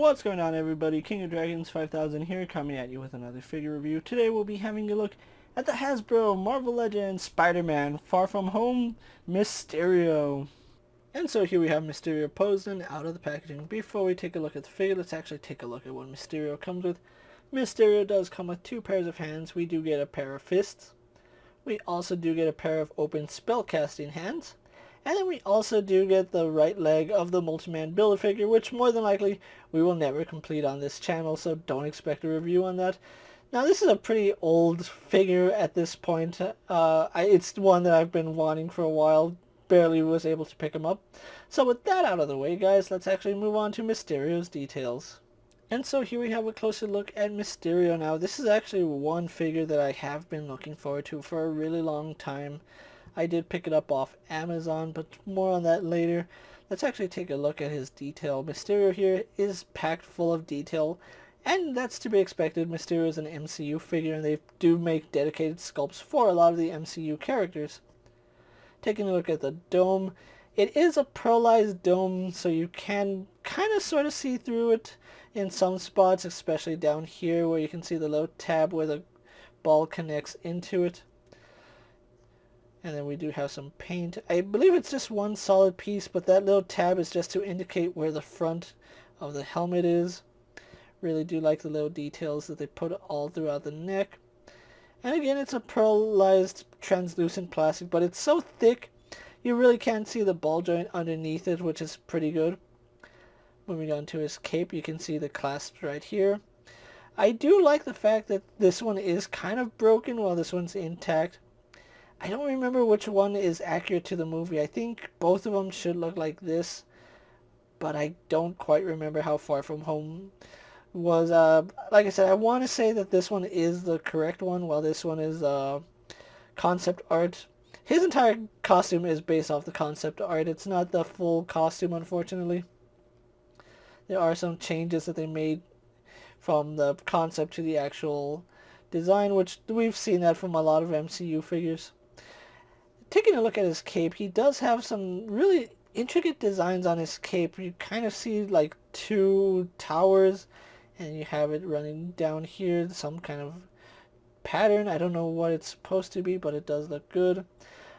What's going on, everybody? King of Dragons 5000 here, coming at you with another figure review. Today we'll be having a look at the Hasbro Marvel Legends Spider-Man Far From Home Mysterio. And so here we have Mysterio posed and out of the packaging. Before we take a look at the figure, let's actually take a look at what Mysterio comes with. Mysterio does come with two pairs of hands. We do get a pair of fists. We also do get a pair of open spellcasting hands. And then we also do get the right leg of the Molten Man Build-A-Figure, which more than likely we will never complete on this channel, so don't expect a review on that. Now this is a pretty old figure at this point. It's one that I've been wanting for a while, barely was able to pick him up. So with that out of the way, guys, let's actually move on to Mysterio's details. And so here we have a closer look at Mysterio now. This is actually one figure that I have been looking forward to for a really long time. I did pick it up off Amazon, but more on that later. Let's actually take a look at his detail. Mysterio here is packed full of detail, and that's to be expected. Mysterio is an MCU figure, and they do make dedicated sculpts for a lot of the MCU characters. Taking a look at the dome, it is a pearlized dome, so you can kind of sort of see through it in some spots, especially down here where you can see the little tab where the ball connects into it. And then we do have some paint. I believe it's just one solid piece, but that little tab is just to indicate where the front of the helmet is. Really do like the little details that they put all throughout the neck. And again, it's a pearlized translucent plastic, but it's so thick you really can't see the ball joint underneath it, which is pretty good. Moving on to his cape, you can see the clasps right here. I do like the fact that this one is kind of broken while this one's intact. I don't remember which one is accurate to the movie. I think both of them should look like this, but I don't quite remember how Far From Home was. Like I said, I want to say that this one is the correct one, while this one is concept art. His entire costume is based off the concept art. It's not the full costume, unfortunately. There are some changes that they made from the concept to the actual design, which we've seen that from a lot of MCU figures. Taking a look at his cape, he does have some really intricate designs on his cape. You kind of see like two towers, and you have it running down here, some kind of pattern. I don't know what it's supposed to be, but it does look good.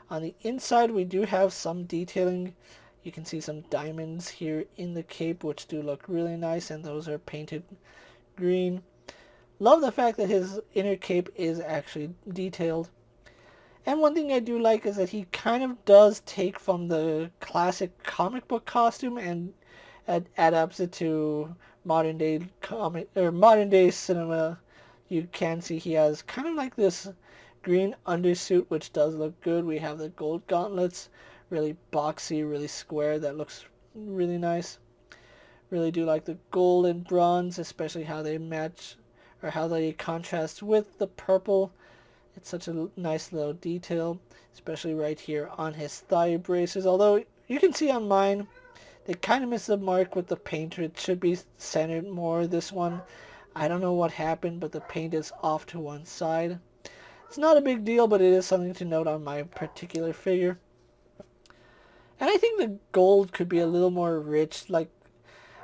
On the inside, we do have some detailing. You can see some diamonds here in the cape, which do look really nice, and those are painted green. Love the fact that his inner cape is actually detailed. And one thing I do like is that he kind of does take from the classic comic book costume and adapts it to modern day cinema. You can see he has kind of like this green undersuit, which does look good. We have the gold gauntlets, really boxy, really square. That looks really nice. Really do like the gold and bronze, especially how they match or how they contrast with the purple. It's such a nice little detail, especially right here on his thigh braces. Although you can see on mine, they kind of missed the mark with the paint. It should be centered more. This one, I don't know what happened, but the paint is off to one side. It's not a big deal, but it is something to note on my particular figure. And I think the gold could be a little more rich. Like,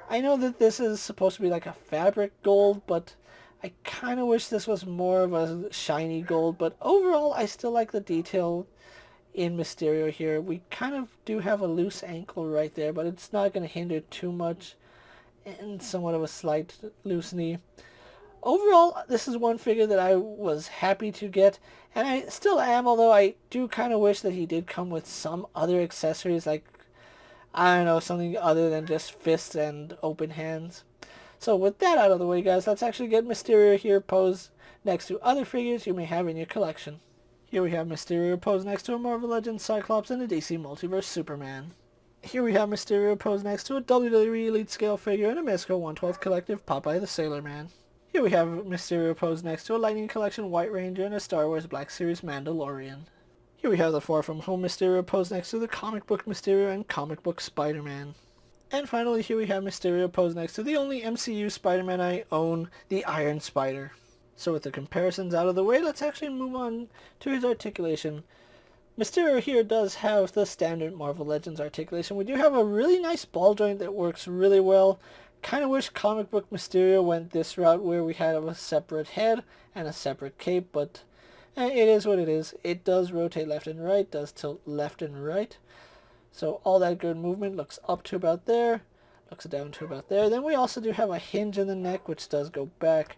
I know that this is supposed to be like a fabric gold, but I kind of wish this was more of a shiny gold, but overall I still like the detail in Mysterio here. We kind of do have a loose ankle right there, but it's not going to hinder too much, and somewhat of a slight loose knee. Overall, this is one figure that I was happy to get, and I still am, although I do kind of wish that he did come with some other accessories, like, I don't know, something other than just fists and open hands. So with that out of the way, guys, let's actually get Mysterio here posed next to other figures you may have in your collection. Here we have Mysterio posed next to a Marvel Legends Cyclops and a DC Multiverse Superman. Here we have Mysterio posed next to a WWE Elite Scale figure and a Mezco 1/12 Collective Popeye the Sailor Man. Here we have Mysterio posed next to a Lightning Collection White Ranger and a Star Wars Black Series Mandalorian. Here we have the Far From Home Mysterio posed next to the comic book Mysterio and comic book Spider-Man. And finally, here we have Mysterio posed next to the only MCU Spider-Man I own, the Iron Spider. So with the comparisons out of the way, let's actually move on to his articulation. Mysterio here does have the standard Marvel Legends articulation. We do have a really nice ball joint that works really well. Kind of wish comic book Mysterio went this route where we had a separate head and a separate cape, but it is what it is. It does rotate left and right, does tilt left and right. So all that good movement looks up to about there, looks down to about there. Then we also do have a hinge in the neck, which does go back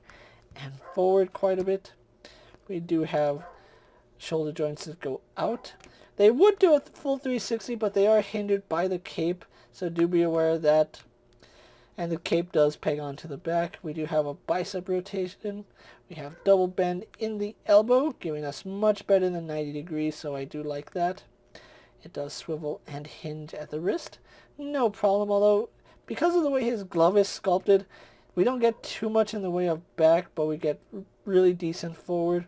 and forward quite a bit. We do have shoulder joints that go out. They would do a full 360, but they are hindered by the cape, so do be aware of that. And the cape does peg onto the back. We do have a bicep rotation. We have double bend in the elbow, giving us much better than 90 degrees, so I do like that. It does swivel and hinge at the wrist. No problem, although because of the way his glove is sculpted, we don't get too much in the way of back, but we get really decent forward.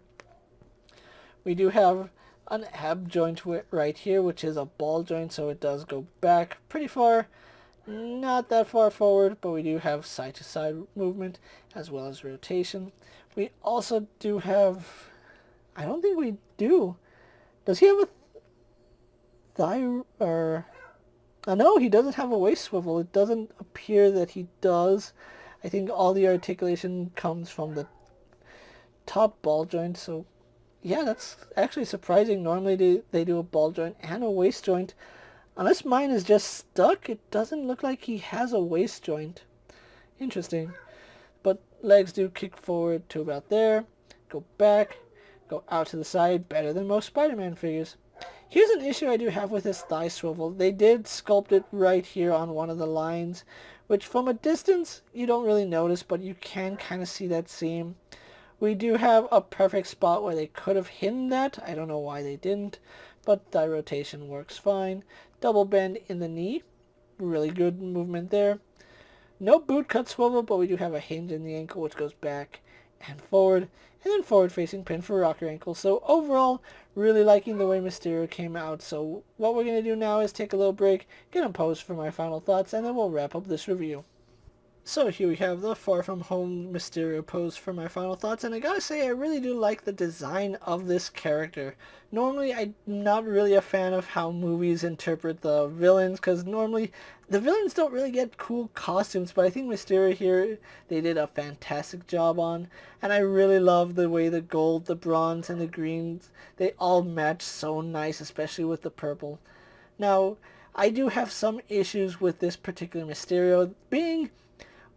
We do have an ab joint right here, which is a ball joint, so it does go back pretty far. Not that far forward, but we do have side-to-side movement as well as rotation. We also do have... I don't think we do. Does he have a thigh or... no, he doesn't have a waist swivel. It doesn't appear that he does. I think all the articulation comes from the top ball joint, so yeah, that's actually surprising. Normally they do a ball joint and a waist joint. Unless mine is just stuck, it doesn't look like he has a waist joint. Interesting. But legs do kick forward to about there, go back, go out to the side, better than most Spider-Man figures. Here's an issue I do have with his thigh swivel. They did sculpt it right here on one of the lines, which from a distance you don't really notice, but you can kind of see that seam. We do have a perfect spot where they could have hidden that. I don't know why they didn't, but thigh rotation works fine. Double bend in the knee. Really good movement there. No boot cut swivel, but we do have a hinge in the ankle, which goes back and forward. And then forward facing pin for rocker ankle. So overall, really liking the way Mysterio came out. So what we're going to do now is take a little break, get him posed for my final thoughts, and then we'll wrap up this review. So here we have the Far From Home Mysterio pose for my final thoughts, and I gotta say I really do like the design of this character. Normally I'm not really a fan of how movies interpret the villains, because normally the villains don't really get cool costumes, but I think Mysterio here they did a fantastic job on, and I really love the way the gold, the bronze, and the greens, they all match so nice, especially with the purple. Now, I do have some issues with this particular Mysterio, being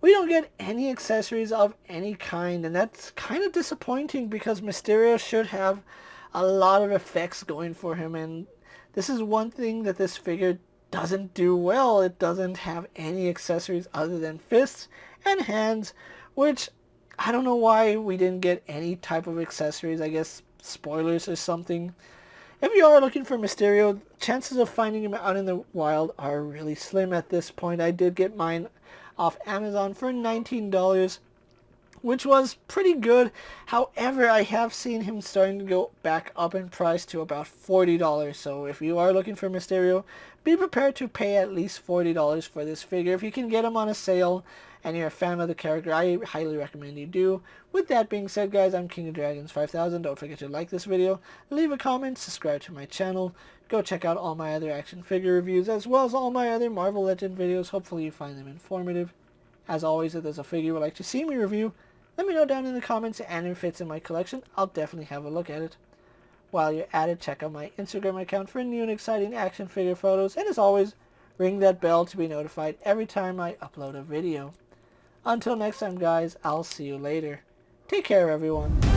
we don't get any accessories of any kind, and that's kind of disappointing because Mysterio should have a lot of effects going for him, and this is one thing that this figure doesn't do well. It doesn't have any accessories other than fists and hands, which I don't know why we didn't get any type of accessories. I guess spoilers or something. If you are looking for Mysterio, chances of finding him out in the wild are really slim at this point. I did get mine off Amazon for $19, which was pretty good. However, I have seen him starting to go back up in price to about $40. So if you are looking for Mysterio, be prepared to pay at least $40 for this figure. If you can get him on a sale and you're a fan of the character, I highly recommend you do. With that being said, guys, I'm KingofDragons 5000. Don't forget to like this video, leave a comment, subscribe to my channel. Go check out all my other action figure reviews as well as all my other Marvel Legend videos. Hopefully you find them informative. As always, if there's a figure you would like to see me review, let me know down in the comments, and if it fits in my collection, I'll definitely have a look at it. While you're at it, check out my Instagram account for new and exciting action figure photos, and as always, ring that bell to be notified every time I upload a video. Until next time, guys, I'll see you later. Take care, everyone.